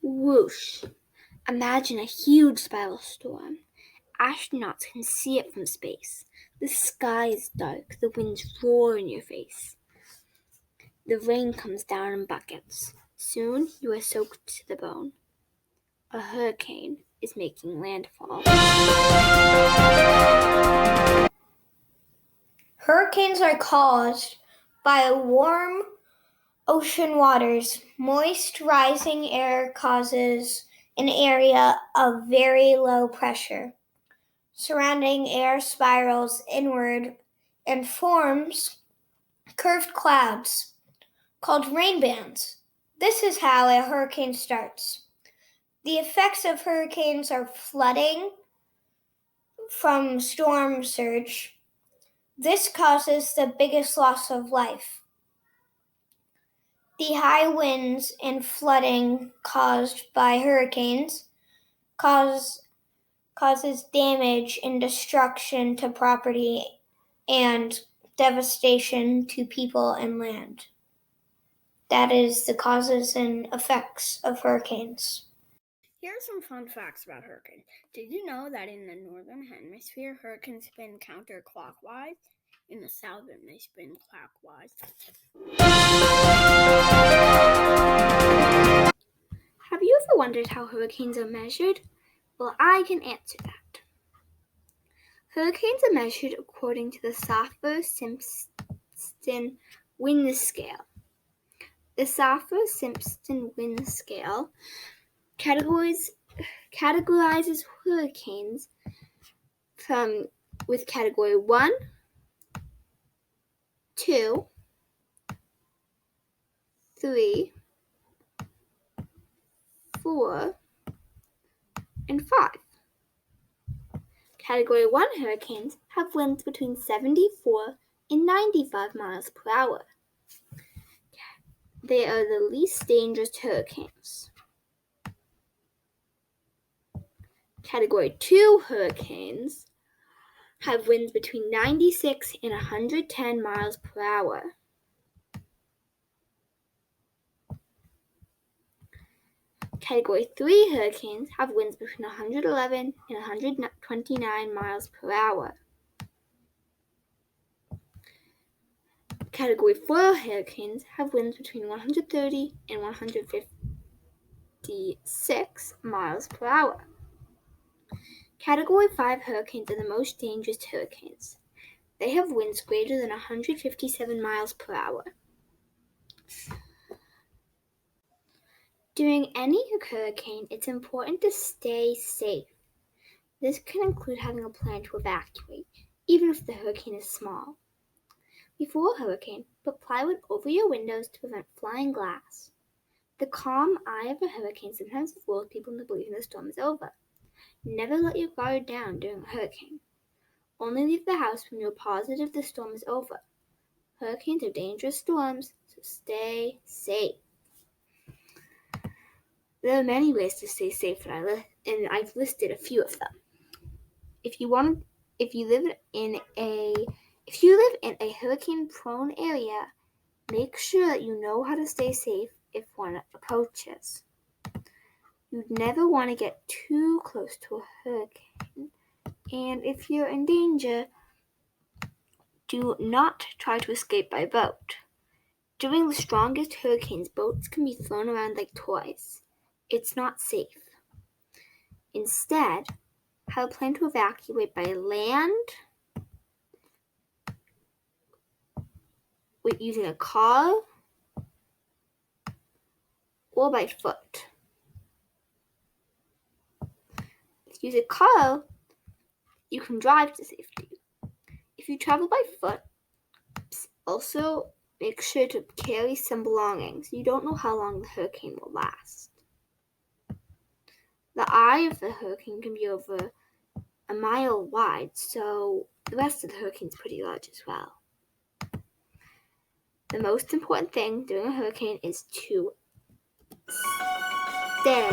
Whoosh! Imagine a huge spiral storm. Astronauts can see it from space. The sky is dark, the winds roar in your face. The rain comes down in buckets. Soon you are soaked to the bone. A hurricane is making landfall. Hurricanes are caused by warm ocean waters. Moist rising air causes an area of very low pressure. Surrounding air spirals inward and forms curved clouds called rain bands. This is how a hurricane starts. The effects of hurricanes are flooding from storm surge. This causes the biggest loss of life. The high winds and flooding caused by hurricanes causes damage and destruction to property and devastation to people and land. That is the causes and effects of hurricanes. Here are some fun facts about hurricanes. Did you know that in the northern hemisphere, hurricanes spin counterclockwise? In the southern, they spin clockwise. Have you ever wondered how hurricanes are measured? Well, I can answer that. Hurricanes are measured according to the Saffir-Simpson wind scale. The Saffir-Simpson wind scale categorizes hurricanes with category 1, 2, 3, 4, and 5. Category 1 hurricanes have winds between 74 and 95 miles per hour. They are the least dangerous hurricanes. Category 2 hurricanes have winds between 96 and 110 miles per hour. Category 3 hurricanes have winds between 111 and 129 miles per hour. Category 4 hurricanes have winds between 130 and 156 miles per hour. Category 5 hurricanes are the most dangerous hurricanes. They have winds greater than 157 miles per hour. During any hurricane, it's important to stay safe. This can include having a plan to evacuate, even if the hurricane is small. Before a hurricane, put plywood over your windows to prevent flying glass. The calm eye of a hurricane sometimes fools people into believing the storm is over. Never let your guard down during a hurricane. Only leave the house when you're positive the storm is over. Hurricanes are dangerous storms, so stay safe. There are many ways to stay safe, and I've listed a few of them. If you live in a hurricane-prone area, make sure that you know how to stay safe if one approaches. You'd never want to get too close to a hurricane, and if you're in danger, do not try to escape by boat. During the strongest hurricanes, boats can be thrown around like toys. It's not safe. Instead, have a plan to evacuate by land, using a car, or by foot. If you use a car, you can drive to safety. If you travel by foot, also make sure to carry some belongings. You don't know how long the hurricane will last. The eye of the hurricane can be over a mile wide, so the rest of the hurricane is pretty large as well. The most important thing during a hurricane is to stay